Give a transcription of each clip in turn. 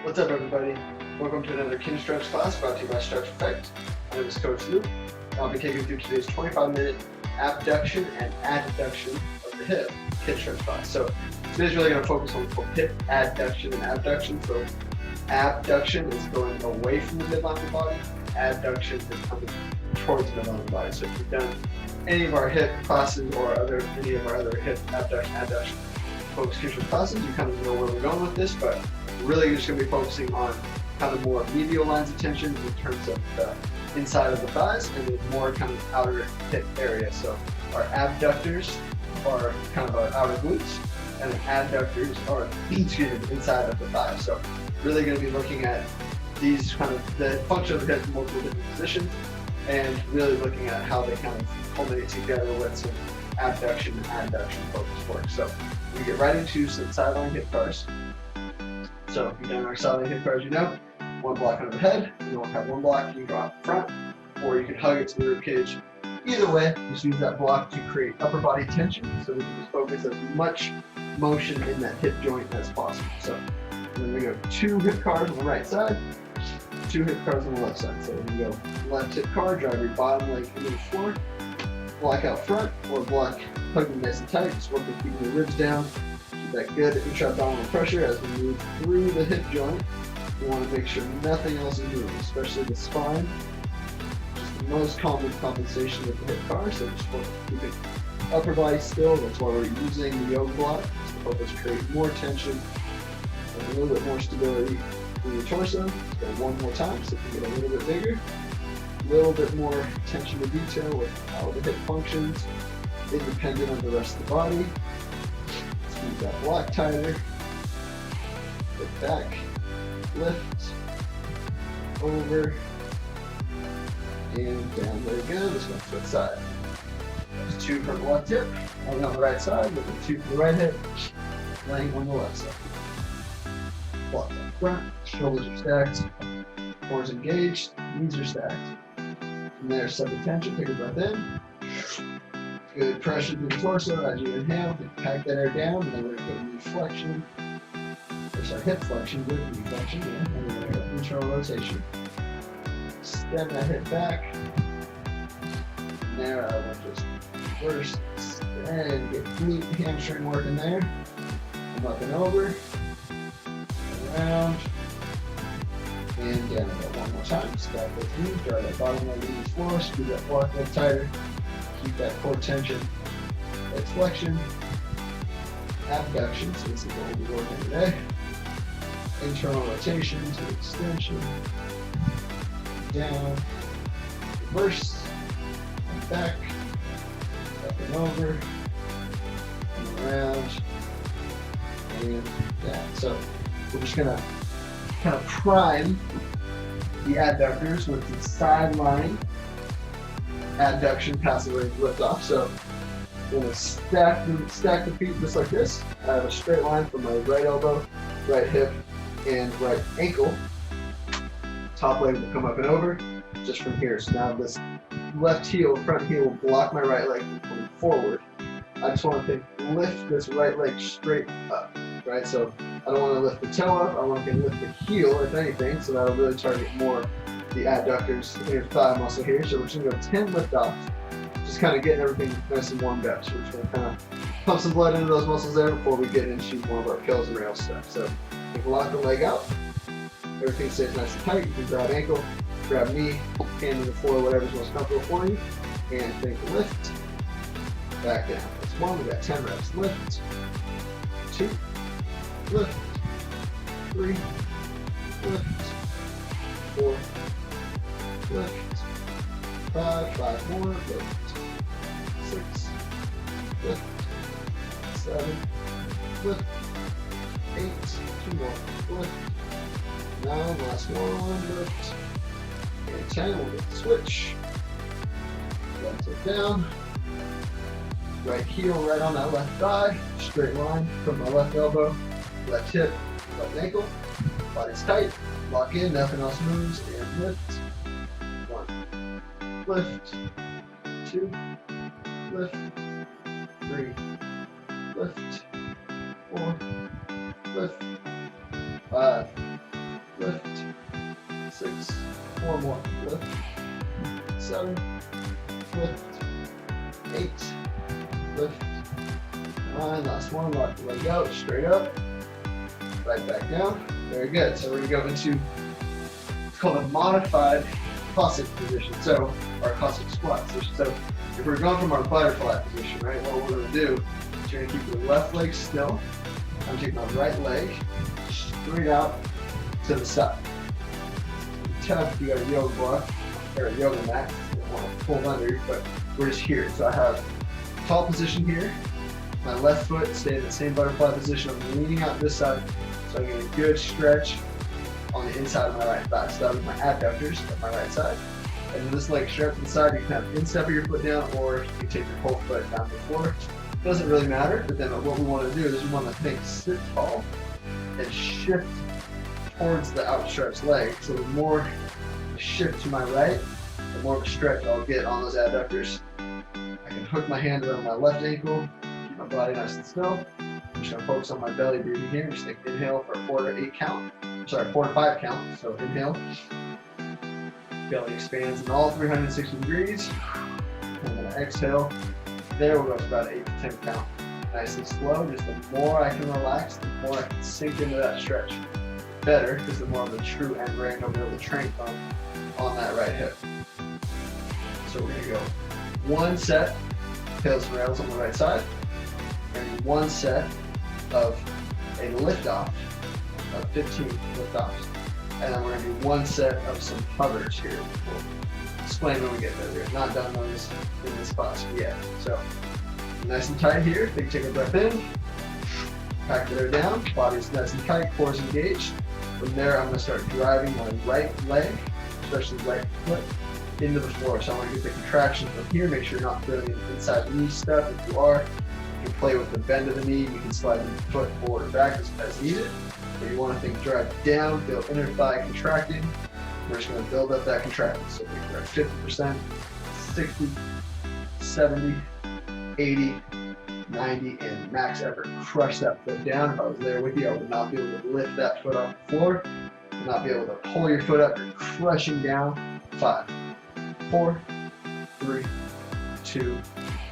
What's up, everybody? Welcome to another Kinstretch class brought to you by Stretch Effect. My name is Coach Luke. I'll be taking you through today's 25-minute abduction and adduction of the hip Kinstretch class. So today's really going to focus on hip adduction and abduction. So abduction is going away from the midline of the body. Adduction is coming towards the midline of the body. So if you've done any of our hip classes or any of our other hip adduction focused Kinstretch classes, you kind of know where we're going with this, but really you're just going to be focusing on kind of more medial lines of tension in terms of the inside of the thighs and then more kind of outer hip area. So our abductors are kind of our outer glutes and then adductors are inside of the thighs. So really going to be looking at these kind of the function of the hip in multiple different positions and really looking at how they kind of culminate together with some abduction and adduction focus work. So we get right into some sideline hip cars. So if you've done our sideline hip cars, you know, one block under the head, you don't have one block, you can go out front, or you can hug it to the rib cage. Either way, just use that block to create upper body tension, so we can just focus as much motion in that hip joint as possible. So then we go 2 hip cars on the right side, 2 hip cars on the left side. So we go left hip car, drive your bottom leg into the floor, block out front, or block hugging nice and tight, just work with keeping the ribs down. Keep that good intra-abdominal pressure as we move through the hip joint. We want to make sure nothing else is moving, especially the spine. Just the most common compensation with the hip car, so just want to keep it upper body still. That's why we're using the yoga block, just to help us create more tension and a little bit more stability through the torso. Let's go one more time so we can get a little bit bigger. A little bit more attention to detail with how the hip functions, independent of the rest of the body. Let's keep that block tighter. Get back. Lift, over, and down. There we go. This one's to the side. There's 2 from the left hip, 1 on the right side, and then 2 from the right hip, laying on the left side. Block up front, shoulders are stacked, core engaged, knees are stacked. From there, set the tension, take a breath in. Good pressure through the torso as you inhale, pack that air down, and then we're going to put knee flexion. Our hip flexion, good knee flexion, and then we're going to go internal rotation. Step that hip back. And there, I will just first and get glute hamstring working there. Come up and over, around, and down. One more time. Stack those knees, drive that bottom leg into the floor, squeeze that block leg tighter, keep that core tension. Leg flexion, abduction. So this is what we'll be working today. Internal rotation to extension, down, reverse, and back, up and over, and around, and down. So we're just going to kind of prime the adductors with the sideline adduction passively lift off. So we're going to stack the feet just like this. I have a straight line from my right elbow, right hip, and right ankle. Top leg will come up and over just from here. So now this left heel, front heel will block my right leg from coming forward. I just want to lift this right leg straight up, right? So I don't want to lift the toe up. I want to lift the heel, if anything, so that'll really target more the adductors in your thigh muscle here. So we're just going to go 10 lift offs, just kind of getting everything nice and warmed up. So we're just going to kind of pump some blood into those muscles there before we get into more of our pills and rail stuff. So you can lock the leg out. Everything stays nice and tight. You can grab ankle, grab knee, hand to the floor, whatever's most comfortable for you. And take the lift. Back down. That's 1. We got 10 reps. Lift. 2. Lift. 3. Lift. 4. Lift. 5 more. Lift. 6. Lift. 7. Lift. 8. 2 more. Lift. 9. Last one. Lift. And 10. We'll get the switch. Left it down. Right heel right on that left thigh. Straight line from my left elbow. Left hip. Left ankle. Body's tight. Lock in. Nothing else moves. And lift. 1. Lift. 2. Lift. 3. Lift. 4. Lift. 5. 4 more. Lift. 7. Lift. 8. Lift. 9. Last one. Lock the leg out. Straight up. Right back down. Very good. So we're going to go into, it's called a modified Cossack position. So, our Cossack squat position. So, if we're going from our butterfly position, right, what we're going to do is you're going to keep your left leg still. I'm taking my right leg straight out to the side. Tough, you got a yoga block or a yoga mat. You don't want to pull under, but we're just here. So I have tall position here. My left foot stay in the same butterfly position. I'm leaning out this side, so I'm getting a good stretch on the inside of my right thigh. So that was my adductors of my right side. And then this leg straight to the side, you can have instep of your foot down, or you can take your whole foot down to the floor. Doesn't really matter, but then what we want to do is we want to sit tall and shift towards the outstretched leg. So the more shift to my right, the more of a stretch I'll get on those adductors. I can hook my hand around my left ankle, keep my body nice and still. I'm just going to focus on my belly breathing here. Just think inhale for a 4 to 8 count. Sorry, 4 to 5 count. So inhale. Belly expands in all 360 degrees. And then exhale. There we'll go to about 8 to 10 count. Nice and slow. Just the more I can relax, the more I can sink into that stretch. Better, because the more of a true end range I'll be able to train from on that right hip. So we're going to go 1 set, tails and rails on the right side, and 1 set of a lift off of 15 lift offs. And then we're going to do 1 set of some hovers here. We'll explain when we get there. We're not done those in this class yet. So nice and tight here. Big take a breath in. Back there down. Body's nice and tight. Core's engaged. From there, I'm going to start driving my right leg, especially right foot, into the floor. So I want to get the contraction from here. Make sure you're not feeling the inside knee stuff. If you are, you can play with the bend of the knee. You can slide the foot forward or back as needed. But you want to think drive down, feel inner thigh contracting. We're just going to build up that contraction. So we're at 50%, 60, 70, 80, 90, and max effort. Crush that foot down. If I was there with you, I would not be able to lift that foot off the floor. I would not be able to pull your foot up. You're crushing down. 5, 4, 3, 2,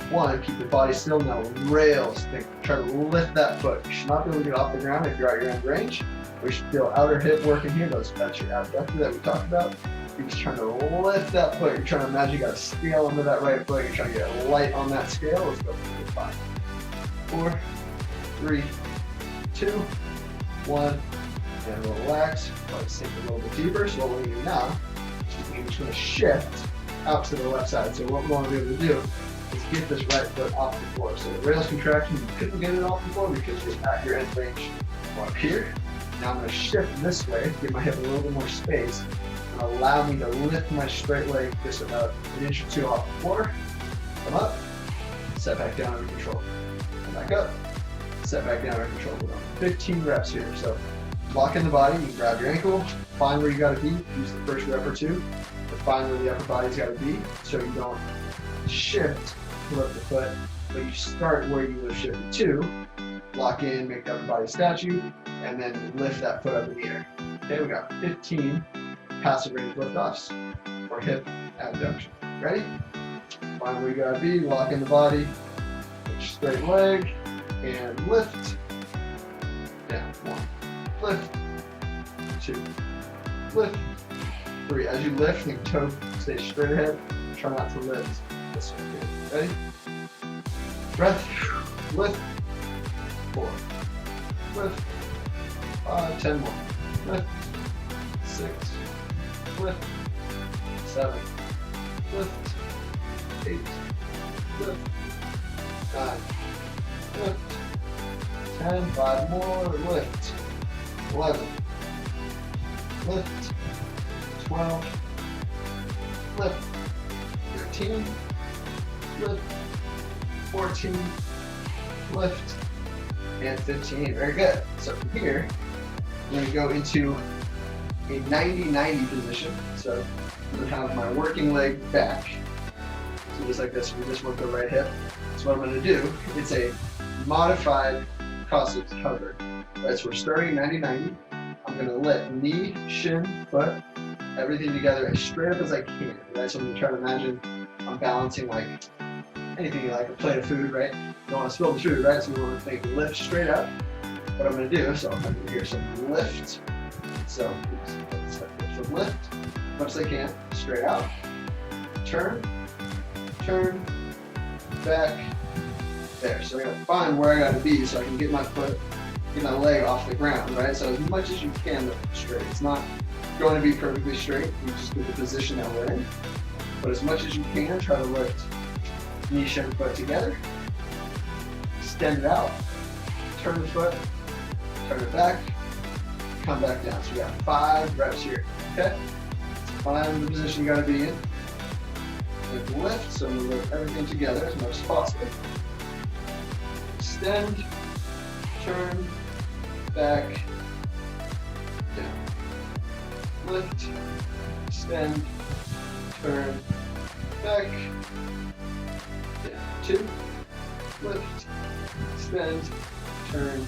1. Keep your body still. Now rails. Try to lift that foot. You should not be able to get off the ground if you're at your end range. We should feel outer hip working here. That's your abductor that we talked about. You're just trying to lift that foot. You're trying to imagine you got a scale under that right foot. You're trying to get light on that scale. Let's go for 5, 4, 3, 2, 1, and relax. Probably sink a little bit deeper. So what we're going to do now is we're just going to shift out to the left side. So what we want to be able to do is get this right foot off the floor. So the rails contraction, you couldn't get it off the floor because you're at your end range up here. Now I'm going to shift this way, give my hip a little bit more space, and allow me to lift my straight leg just about 1 inch or 2 off the floor. Come up, set back down under control. Come back up, set back down under control. We're going 15 reps here. So lock in the body, you can grab your ankle, find where you got to be, use the first rep or 2 to find where the upper body's got to be so you don't shift to lift the foot, but you start where you would have shifted to, lock in, make the upper body statue, and then lift that foot up in the air. Okay, we got 15 passive range lift-offs for hip abduction. Ready? Find where you gotta be, lock in the body, straight leg, and lift. Down. 1, lift, 2, lift, 3. As you lift, think toe stay straight ahead. Try not to lift this way. Ready? Breath, lift, 4, lift, 5, 10 more, lift, 6, lift, 7, lift, 8, lift, 9, lift, 10, 5 more, lift, 11, lift, 12, lift, 13, lift, 14, lift, and 15. Very good. So from here, I'm going to go into a 90-90 position. So I'm going to have my working leg back. So just like this, we just work the right hip. So what I'm going to do, it's a modified Cossack hover. Right, so we're starting 90-90. I'm going to let knee, shin, foot everything together as straight up as I can, right? So I'm gonna try to imagine I'm balancing like anything like a plate of food, right? You don't want to spill the food, right? So you want to make it lift straight up. What I'm gonna do, so I'm gonna do here, so lift. So lift as much as I can, straight out. Turn, back, there. So I gotta find where I gotta be so I can get my foot, get my leg off the ground, right? So as much as you can lift it straight. It's not going to be perfectly straight, you just get the position that we're in. But as much as you can, try to lift knee, shin, foot together. Extend it out, turn the foot, turn it back, come back down. So we got 5 reps here, okay? Find the position you gotta be in. Lift, so I'm gonna lift everything together as much as possible. Extend, turn, back, down. Lift, extend, turn, back, down. 2, lift, extend, turn,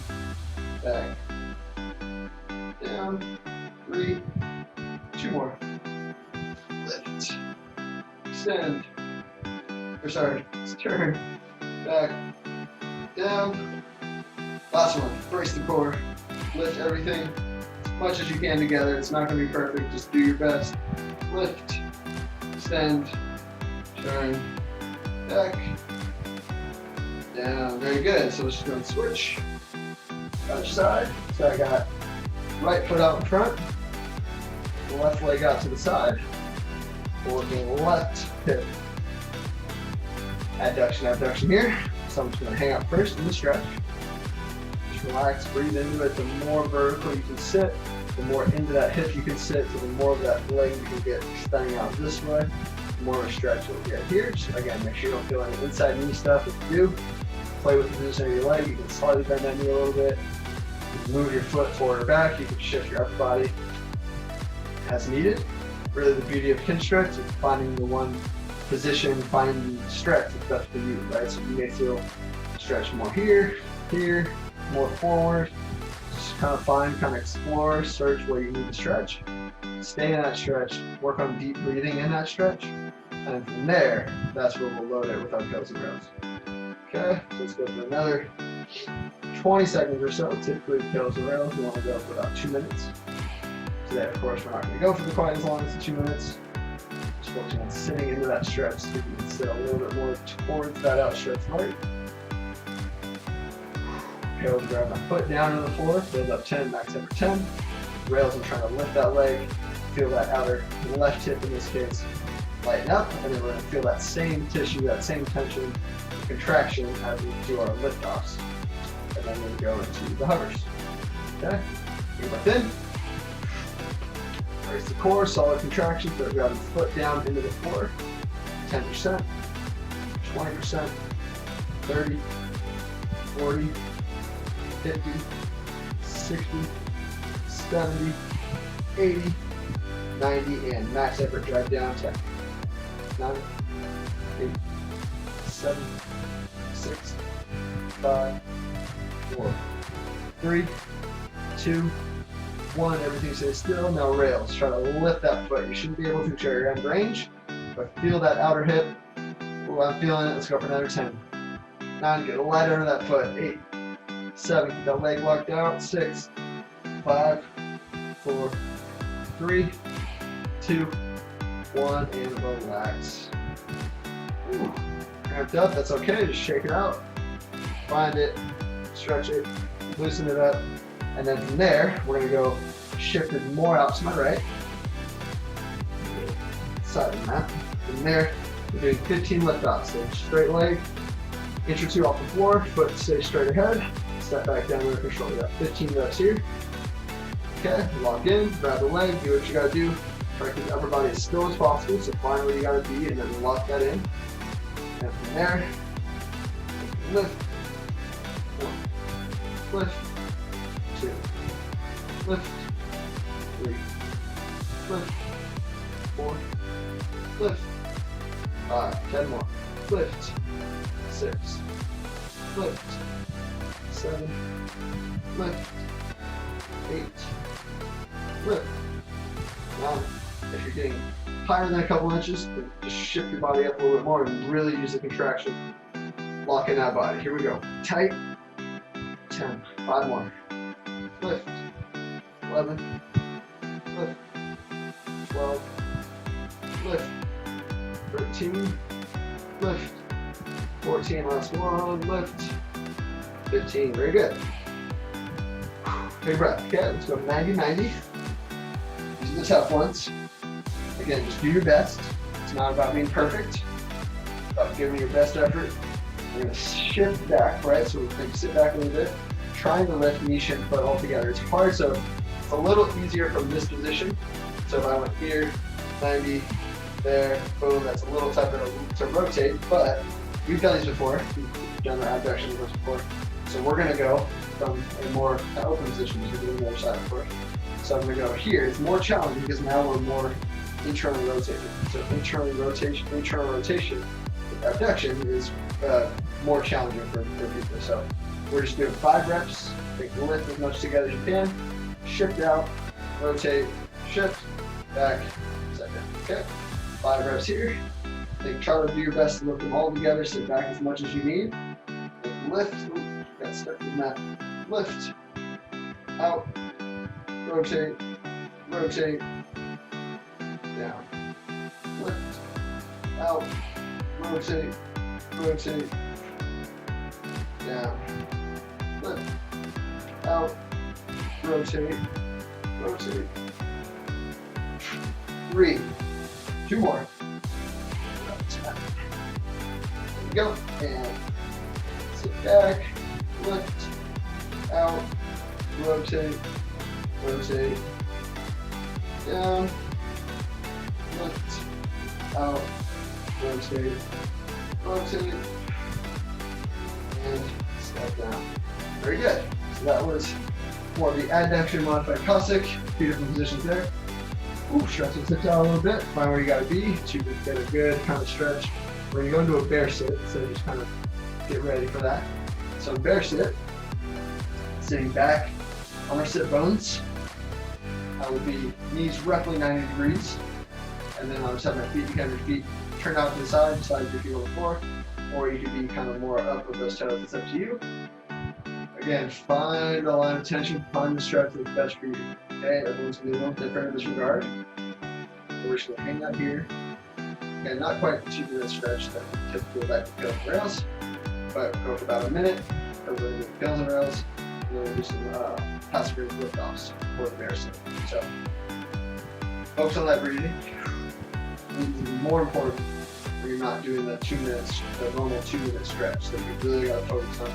back, down. 3, 2 more. Lift, extend, turn, back, down. Last one, brace the core, lift everything as much as you can together. It's not going to be perfect, just do your best. Lift, extend, turn, back, down. Very good. So let's just go and switch. Other side. So I got right foot out in front, left leg out to the side, working left hip. Adduction, abduction here. So I'm just going to hang out first in the stretch. Just relax, breathe into it. The more vertical you can sit, the more into that hip you can sit, so the more of that leg you can get extending out this way, the more of a stretch you'll get here. Just again, make sure you don't feel any inside knee stuff. If you do, play with the position of your leg. You can slightly bend that knee a little bit. You can move your foot forward or back. You can shift your upper body as needed. Really the beauty of Kinstretch is finding the one position, finding the stretch that's best for you, right? So you may feel stretch more here, more forward. Just kind of find, kind of explore, search where you need to stretch. Stay in that stretch, work on deep breathing in that stretch, and from there, that's where we'll load it with our pills and rails. Okay, so let's go for another 20 seconds or so. Typically pills and rails, we want to go for about 2 minutes. Today, of course, we're not going to go for quite as long as the 2 minutes. Just focusing on sitting into that stretch so you can sit a little bit more towards that outstretched leg. Okay, we'll grab my foot down to the floor, build up 10, max effort 10. Rails, I'm trying to lift that leg, feel that outer left hip in this case, lighten up, and then we're going to feel that same tissue, that same tension, contraction as we do our lift offs. And then we're going to go into the hovers. Okay, get my fin. Brace the core, solid contraction, so grab the foot down into the floor. 10%, 20%, 30, 40, 50, 60, 70, 80, 90, and max effort drive down 10. 9, 8, 7, 6, 5, 4, 3, 2, 1. Everything stays still. Now rails. Try to lift that foot. You shouldn't be able to to your end range, but feel that outer hip. Oh, I'm feeling it. Let's go for another 10. 9, get light under that foot. 8, 7, keep that leg locked out. 6, 5, 4, 3, 2, 1, and relax. Ooh, cramped up, that's okay, just shake it out. Find it, stretch it, loosen it up, and then from there, we're gonna go shift it more out to my right. Side of the mat. From there, we're doing 15 lift offs. So straight leg, inch or 2 off the floor, foot stays straight ahead, step back down with your shoulder. We got 15 reps here. Okay, lock in, grab the leg, do what you gotta do. Try to keep the upper body as still as possible, so find where you gotta be and then lock that in. And from there, lift, 1, lift, 2, lift, 3, lift, 4, lift, 5, 10 more, lift, 6, lift, 7, lift, 8, lift, 9, If you're getting higher than a couple inches, then just shift your body up a little bit more and really use the contraction. Lock in that body. Here we go. Tight. 10. 5 more. Lift. 11. Lift. 12. Lift. 13. Lift. 14. Last one. Lift. 15. Very good. Big breath. Okay, let's go 90-90. These are the tough ones. Again, just do your best. It's not about being perfect. It's about giving your best effort. We're going to shift back, right? So we're going to sit back a little bit, trying to lift knee, shin, foot all together. It's hard, so it's a little easier from this position. So if I went here, 90, there, boom, that's a little tougher to rotate, but we've done these before. We've done our abduction before. So we're going to go from a more open position as we're doing the other side, of course. So I'm going to go here. It's more challenging because now we're more internally rotated. So internal rotation with abduction is more challenging for people. So we're just doing 5 reps. Take the lift as much together as you can. Shift out, rotate, shift, back, set down. Okay, 5 reps here. Try to do your best to lift them all together. Sit back as much as you need. Lift. Got stuck in that. Lift. Out. Rotate. Rotate. Down. Lift. Out. Rotate. Rotate. Down. Lift. Out. Rotate. Rotate. 3. 2 more. There we go. And sit back. Lift. Out. Rotate. Rotate. Down. Lift. Out. Rotate. Rotate. And step down. Very good. So that was more of the adduction modified Cossack. 2 different positions there. Ooh, stretch the hips out a little bit. Find where you gotta be to get a good kind of stretch. We're gonna go into a bear sit, so just kind of get ready for that. So bear sit, sitting back on our sit bones. I would be knees roughly 90 degrees. And then I'll just have my feet, you have your feet turned out to the side of your feet on the floor. Or you could be kind of more up with those toes, it's up to you. Again, find a line of tension, find the stretch that's best for you. Okay, everyone's gonna be a little different in this regard. We're just gonna hang out here. Okay, not quite the 2-minute stretch that we typically like to go on rails, but go for about a minute, because we're gonna do pills and rails, and then we'll do some passive lift offs for the bear sit. So, focus on that breathing. It's more important when you're not doing the 2 minutes, the normal 2-minute stretch. So you really gotta focus on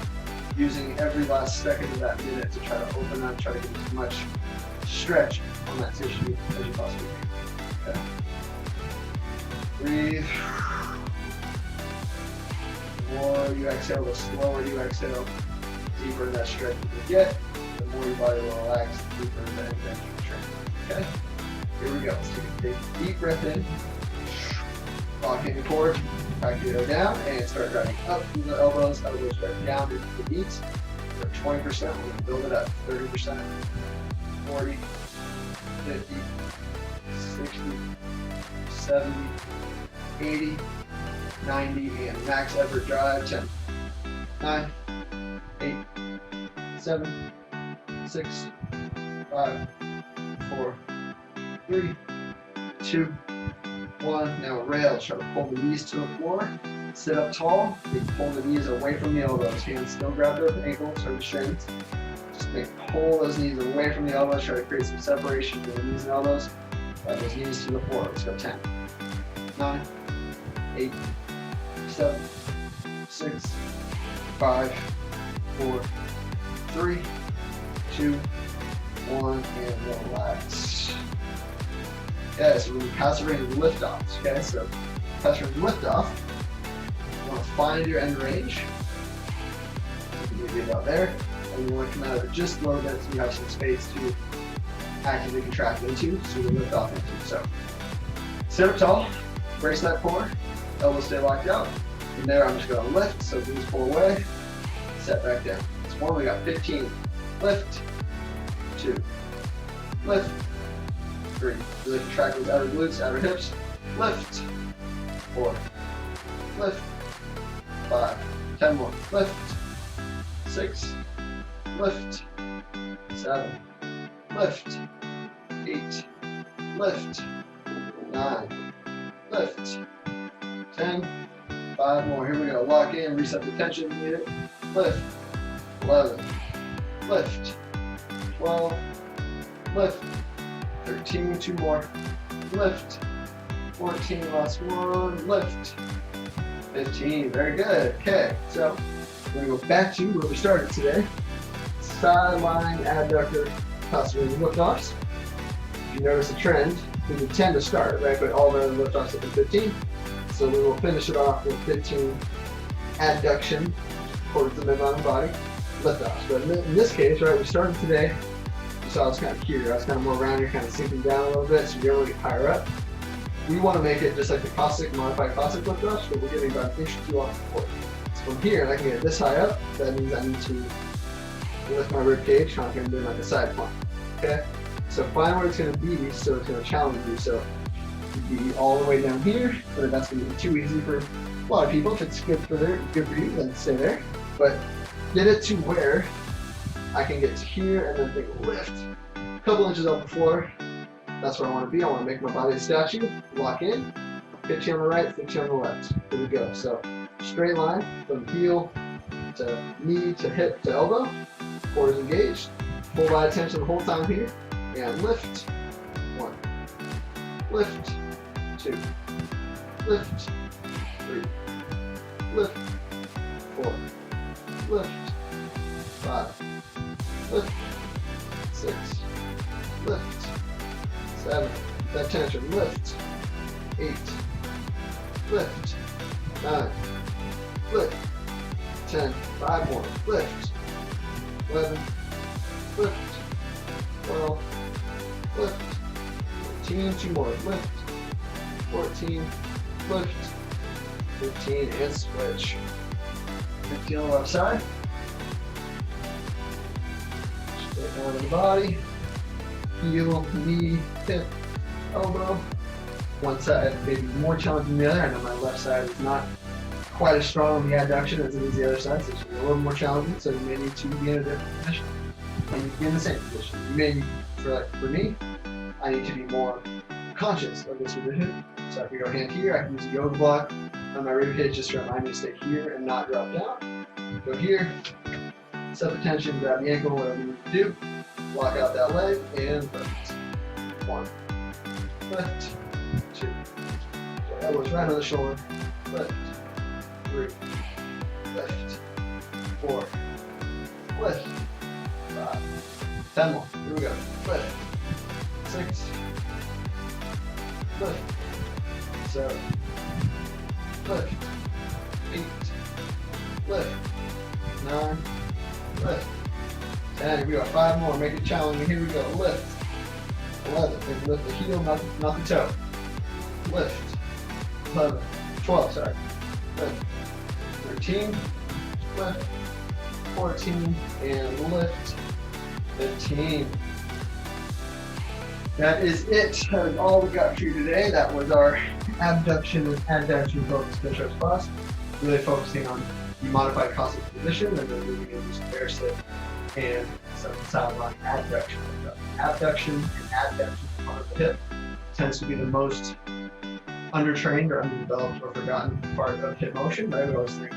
using every last second of that minute to try to open up, try to get as much stretch on that tissue as you possibly can. Okay. Breathe. The more you exhale, the slower you exhale, the deeper that stretch you can get, the more your body will relax, the deeper the intervention will train. Okay? Here we go. Let's take a big deep breath in. Locking the core, back to go down, and start driving up through the elbows drive down into the knees. We're at 20%, we're going to build it up. 30%, 40, 50, 60, 70, 80, 90, and max effort drive. 10, 9, 8, 7, 6, 5, 4, 3, 2, 1. Now rail, try to pull the knees to the floor. Sit up tall. Pull the knees away from the elbows. Hands still grab the ankles or the shins. Just pull those knees away from the elbows. Try to create some separation between the knees and elbows. Drag those knees to the floor. Let's go. 10, 9, 8, 7, 6, 5, 4, 3, 2, 1, and relax. Okay, so we're going to passive range lift offs. Okay, so passive range lift off. You want to find your end range. You can be about there. And you want to come out of it just a little bit so you have some space to actively contract into, so we lift off into. So sit up tall, brace that core, elbows stay locked out. From there, I'm just going to lift, so knees pull away, set back down. It's 1, we got 15. Lift, 2, lift, 3. Really contract those outer glutes, outer hips. Lift. 4. Lift. 5. 10 more. Lift. 6. Lift. 7. Lift. 8. Lift. 9. Lift. 10. 5 more. Here we go. Lock in, reset the tension if you need it. Lift. 11. Lift. 12. Lift. 13. 2 more. Lift. 14. Last one. Lift. 15. Very good. Okay, so we're going to go back to where we started today. Sideline adductor possibility lift-offs. If you notice a trend, we would tend to start, right? But all of our lift-offs have been 15. So we will finish it off with 15 adduction towards the midline of the body lift-offs. But in this case, right, we started today. You saw I was kind of here. I was kind of more round here, kind of sinking down a little bit, so you're able to get higher up. We want to make it just like the Cossack, modified Cossack lift-offs, but we're getting about an inch or two off the floor. So from here, I can get this high up. That means I need to lift my rib cage, kind of doing like a side plank. Okay? So find where it's going to be, so it's going to challenge you. So you'd be all the way down here, but that's going to be too easy for a lot of people. If it's good for you, then stay there. But get it to where I can get to here and then take a lift. A couple inches off the floor. That's where I want to be. I want to make my body a statue. Lock in. 50 on the right, 50 on the left. Here we go. So straight line from heel to knee to hip to elbow. Core is engaged. Full body tension the whole time here. And lift. 1. Lift. 2. Lift. 3. Lift. 4. Lift. 5. Lift. 6. Lift. 7. That tension. Lift. 8. Lift. 9. Lift. 10. 5 more. Lift. 11. Lift. 12. Lift. 13. 2 more. Lift. 14. Lift. 15. And switch. 15 on the left side. Straight down to the body. Heel, knee, hip, elbow. One side may be more challenging than the other. I know my left side is not quite as strong on the adduction as it is the other side, so it's a little more challenging. So you may need to be in a different position. And you can be in the same position. You may, for me, I need to be more conscious of this position. So I can go hand here. I can use a yoga block on my rib cage just to remind me to stay here and not drop down. Go here, set the tension, grab the ankle, whatever you need to do. Block out that leg and lift. 1. Lift. 2. So elbows right on the shoulder. Lift. 3. Lift. 4. Lift. 5. 10 more. Here we go. Lift. 6. Lift. 7. Lift. 8. Lift. 9. Lift. 10. Here we go. 5 more. Make it challenging. Here we go. Lift. 11. Lift the heel, not the toe. Lift. 11. 12. Sorry. Lift. 13. Lift. 14. And lift. 15. That is it. That is all we got for you today. That was our abduction and adduction focused Kinstretch class. Really focusing on the modified Cossack position and then moving into some bear sit and some sideline adduction. Abduction and adduction part of the hip tends to be the most undertrained or underdeveloped or forgotten part of hip motion. Right? We always think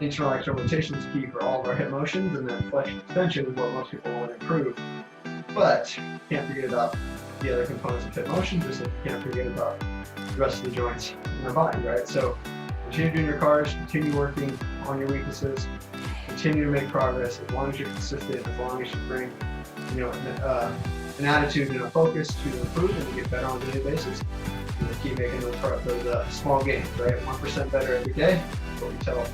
internal external rotation is key for all of our hip motions, and then flexion extension is what most people want to improve. But can't forget about the other components of hip motion, just like you can't forget about the rest of the joints in our body, right? So continue doing your cars, continue working on your weaknesses, continue to make progress as long as you're consistent, as long as you bring, an attitude and a focus to improve and to get better on a daily basis. And we'll keep making those small gains, right? 1% better every day. That's what we tell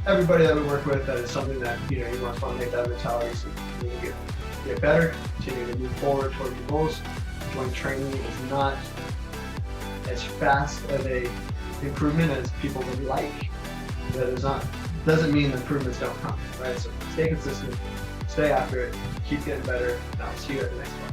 everybody that we work with. That is something that you want to make that mentality so you can get better, continue to move forward toward your goals. Joint training is not as fast of a improvement as people would like. That doesn't mean the improvements don't come, right? So stay consistent, stay after it, keep getting better, and I'll see you at the next one.